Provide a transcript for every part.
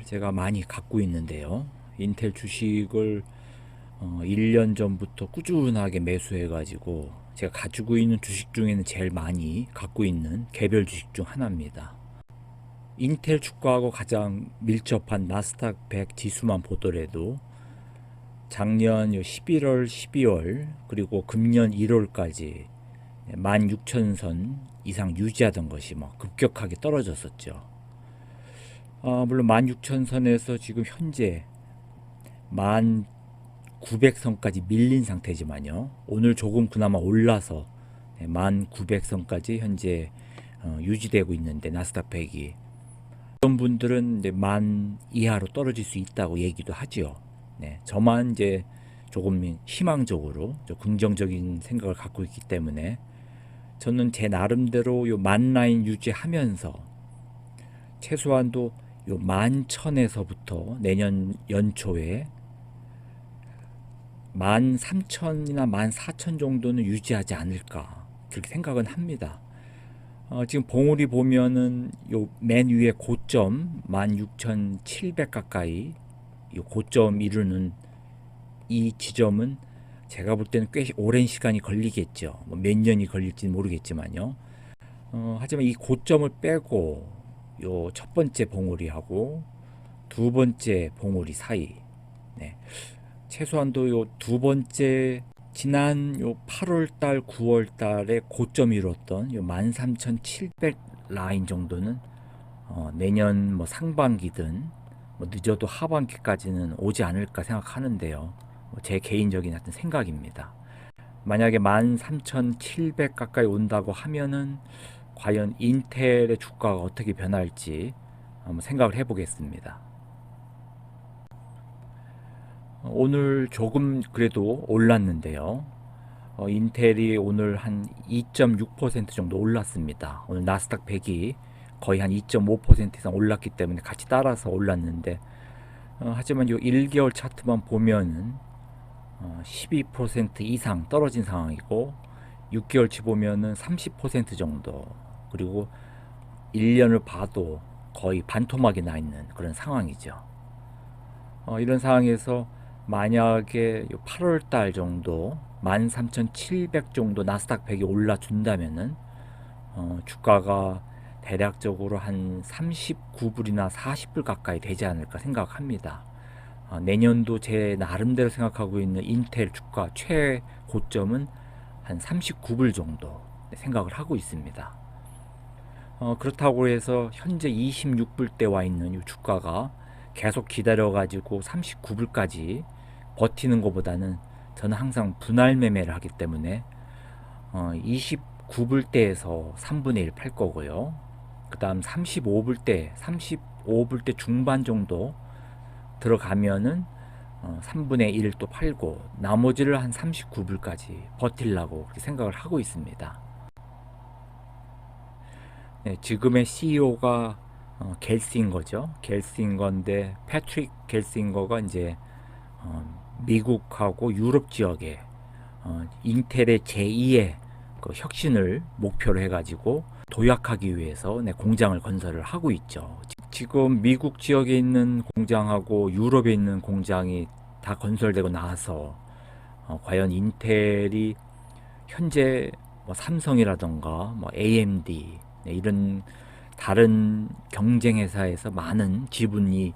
제가 많이 갖고 있는데요. 인텔 주식을 1년 전부터 꾸준하게 매수해 가지고 제가 가지고 있는 주식 중에는 제일 많이 갖고 있는 개별 주식 중 하나입니다. 인텔 주가하고 가장 밀접한 나스닥 100 지수만 보더라도 작년 11월, 12월 그리고 금년 1월까지 16,000선 이상 유지하던 것이 급격하게 떨어졌었죠. 물론 16,000선에서 지금 현재 1900선까지 밀린 상태지만요. 오늘 조금 그나마 올라서 1900선까지 현재 유지되고 있는데 나스닥 100이 어떤 분들은 이제 10,000 이하로 떨어질 수 있다고 얘기도 하지요. 네, 저만 이제 조금 희망적으로 좀 긍정적인 생각을 갖고 있기 때문에 저는 제 나름대로 요 10,000 라인 유지하면서 최소한도 요 11,000에서부터 내년 연초에 13,000이나 14,000 정도는 유지하지 않을까 그렇게 생각은 합니다. 지금 봉우리 보면은 요 맨 위에 고점 16,700 가까이 요 고점 이루는 이 지점은 제가 볼 때는 꽤 오랜 시간이 걸리겠죠. 몇 년이 걸릴지는 모르겠지만요. 하지만 이 고점을 빼고 요 첫 번째 봉우리하고 두 번째 봉우리 사이, 네, 최소한도 요 두 번째 지난 요 8월달 9월달에 고점 이뤘던 요 13,700 라인 정도는 내년 상반기든 늦어도 하반기까지는 오지 않을까 생각하는데요. 제 개인적인 어떤 생각입니다. 만약에 13,700 가까이 온다고 하면은 과연 인텔의 주가가 어떻게 변할지 한번 생각을 해보겠습니다. 오늘 조금 그래도 올랐는데요. 인텔이 오늘 한 2.6% 정도 올랐습니다. 오늘 나스닥 100이 거의 한 2.5% 이상 올랐기 때문에 같이 따라서 올랐는데 하지만 이 1개월 차트만 보면은 12% 이상 떨어진 상황이고 6개월치 보면은 30% 정도, 그리고 1년을 봐도 거의 반토막이 나 있는 그런 상황이죠. 이런 상황에서 만약에 8월 달 정도 13,700 정도 나스닥 100이 올라준다면은 주가가 대략적으로 한 39불이나 40불 가까이 되지 않을까 생각합니다. 내년도 제 나름대로 생각하고 있는 인텔 주가 최고점은 한 39불 정도 생각을 하고 있습니다. 그렇다고 해서 현재 26불대 와 있는 이 주가가 계속 기다려가지고 39불까지 버티는 것보다는 저는 항상 분할 매매를 하기 때문에 29불대에서 3분의 1 팔 거고요. 그 다음 35불대 중반 정도 들어가면은 3분의 1 또 팔고 나머지를 한 39불까지 버틸라고 그렇게 생각을 하고 있습니다. 네, 지금의 CEO가 겔싱거죠. 겔싱거인데 패트릭 겔싱거가 이제 미국하고 유럽 지역에 인텔의 제2의 그 혁신을 목표로 해가지고 도약하기 위해서 공장을 건설을 하고 있죠. 지금 미국 지역에 있는 공장하고 유럽에 있는 공장이 다 건설되고 나서 과연 인텔이 현재 삼성이라던가 AMD 이런 다른 경쟁 회사에서 많은 지분이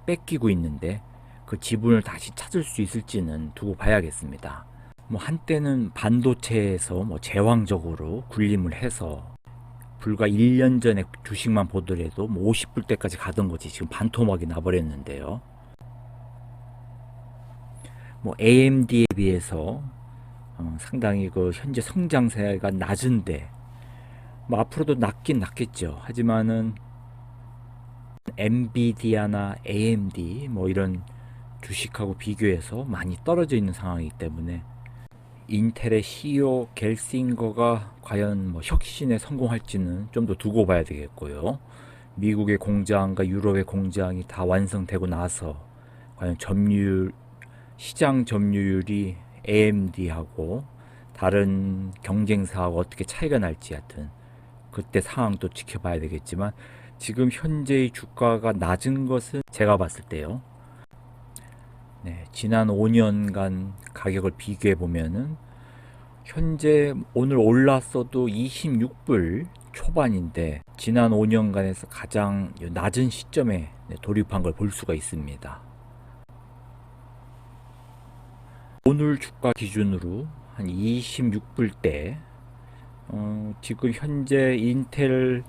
뺏기고 있는데 그 지분을 다시 찾을 수 있을지는 두고 봐야겠습니다. 한때는 반도체에서 제왕적으로 군림을 해서 불과 1년 전에 주식만 보더라도 50불대까지 가던 것이 지금 반토막이 나버렸는데요. AMD에 비해서 상당히 그 현재 성장세가 낮은데 앞으로도 낮긴 낮겠죠. 하지만은 엔비디아나 AMD 이런 주식하고 비교해서 많이 떨어져 있는 상황이기 때문에 인텔의 CEO 겔싱거가 과연 혁신에 성공할지는 좀 더 두고 봐야 되겠고요. 미국의 공장과 유럽의 공장이 다 완성되고 나서 과연 시장 점유율이 AMD하고 다른 경쟁사하고 어떻게 차이가 날지 하여튼 그때 상황 또 지켜봐야 되겠지만 지금 현재의 주가가 낮은 것은 제가 봤을 때요. 네, 지난 5년간 가격을 비교해 보면은 현재 오늘 올랐어도 26불 초반인데 지난 5년간에서 가장 낮은 시점에 돌입한 걸 볼 수가 있습니다. 오늘 주가 기준으로 한 26불대 지금 현재 인텔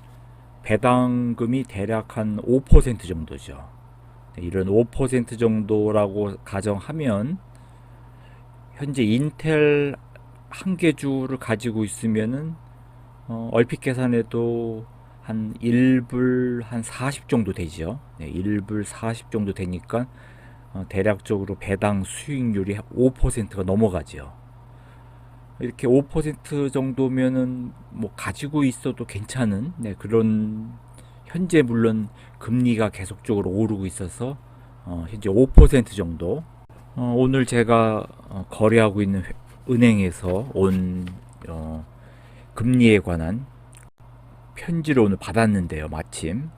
배당금이 대략 한 5% 정도죠. 이런 5% 정도라고 가정하면 현재 인텔 한 개 주를 가지고 있으면은 얼핏 계산해도 한 1불 한 40 정도 되죠. 네, 1불 40 정도 되니까 대략적으로 배당 수익률이 5%가 넘어가죠. 이렇게 5% 정도면은 뭐 가지고 있어도 괜찮은 그런 현재 물론 금리가 계속적으로 오르고 있어서 현재 5% 정도 오늘 제가 거래하고 있는 은행에서 온 금리에 관한 편지를 오늘 받았는데요. 마침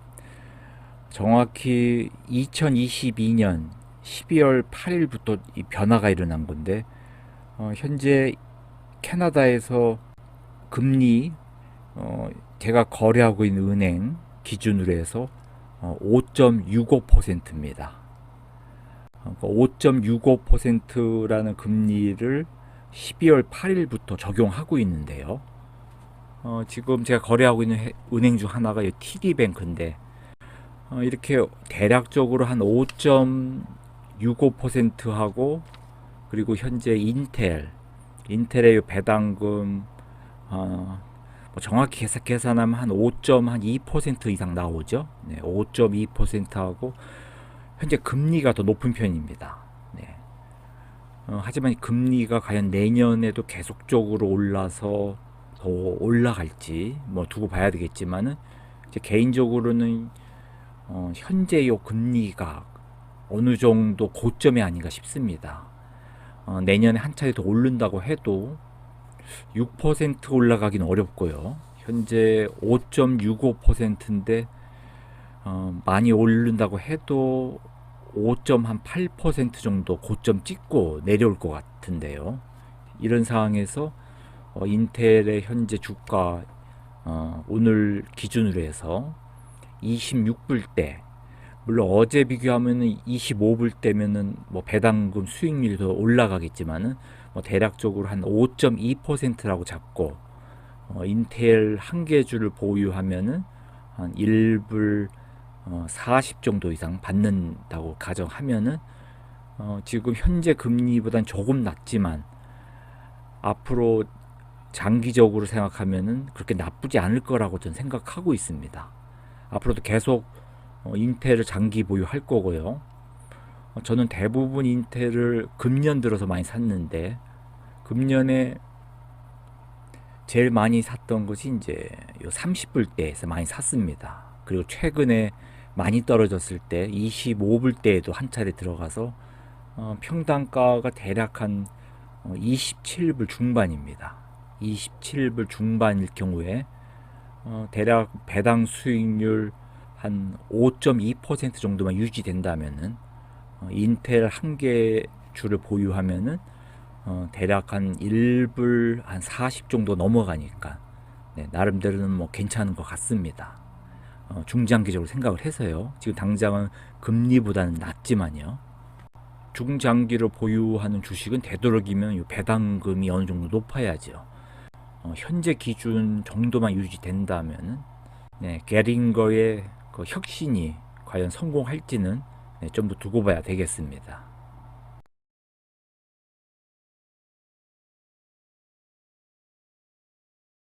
정확히 2022년 12월 8일부터 이 변화가 일어난 건데 현재 캐나다에서 금리 제가 거래하고 있는 은행 기준으로 해서 5.65%입니다. 5.65%라는 금리를 12월 8일부터 적용하고 있는데요. 지금 제가 거래하고 있는 은행 중 하나가 TD뱅크인데 이렇게 대략적으로 한 5.65%하고 그리고 현재 인텔의 배당금 뭐 정확히 계산하면 한 5.2% 이상 나오죠. 네, 5.2%하고 현재 금리가 더 높은 편입니다. 네. 하지만 금리가 과연 내년에도 계속적으로 올라서 더 올라갈지 뭐 두고 봐야 되겠지만은 제 개인적으로는 현재 요 금리가 어느 정도 고점이 아닌가 싶습니다. 내년에 한 차례 더 오른다고 해도 6% 올라가긴 어렵고요. 현재 5.65%인데 많이 오른다고 해도 5.8% 정도 고점 찍고 내려올 것 같은데요. 이런 상황에서 인텔의 현재 주가 오늘 기준으로 해서 26불대 물론 어제 비교하면 25불대면은 뭐 배당금 수익률이 더 올라가겠지만은 뭐 대략적으로 한 5.2%라고 잡고 인텔 한 개 주를 보유하면은 한 1불 40 정도 이상 받는다고 가정하면은 지금 현재 금리보단 조금 낮지만 앞으로 장기적으로 생각하면은 그렇게 나쁘지 않을 거라고 저는 생각하고 있습니다. 앞으로도 계속 인텔을 장기 보유할 거고요. 저는 대부분 인텔을 금년 들어서 많이 샀는데 금년에 제일 많이 샀던 것이 이제 요 30불대에서 많이 샀습니다. 그리고 최근에 많이 떨어졌을 때 25불대에도 한 차례 들어가서 평당가가 대략 한 27불 중반입니다. 27불 중반일 경우에 대략 배당 수익률 한 5.2% 정도만 유지된다면은 인텔 한 개 주를 보유하면은 대략 한 1불 한 40 정도 넘어가니까 나름대로는 뭐 괜찮은 것 같습니다. 중장기적으로 생각을 해서요. 지금 당장은 금리보다는 낮지만요. 중장기로 보유하는 주식은 되도록이면 이 배당금이 어느 정도 높아야죠. 현재 기준 정도만 유지된다면 게링거의 그 혁신이 과연 성공할지는 좀 더 두고 봐야 되겠습니다.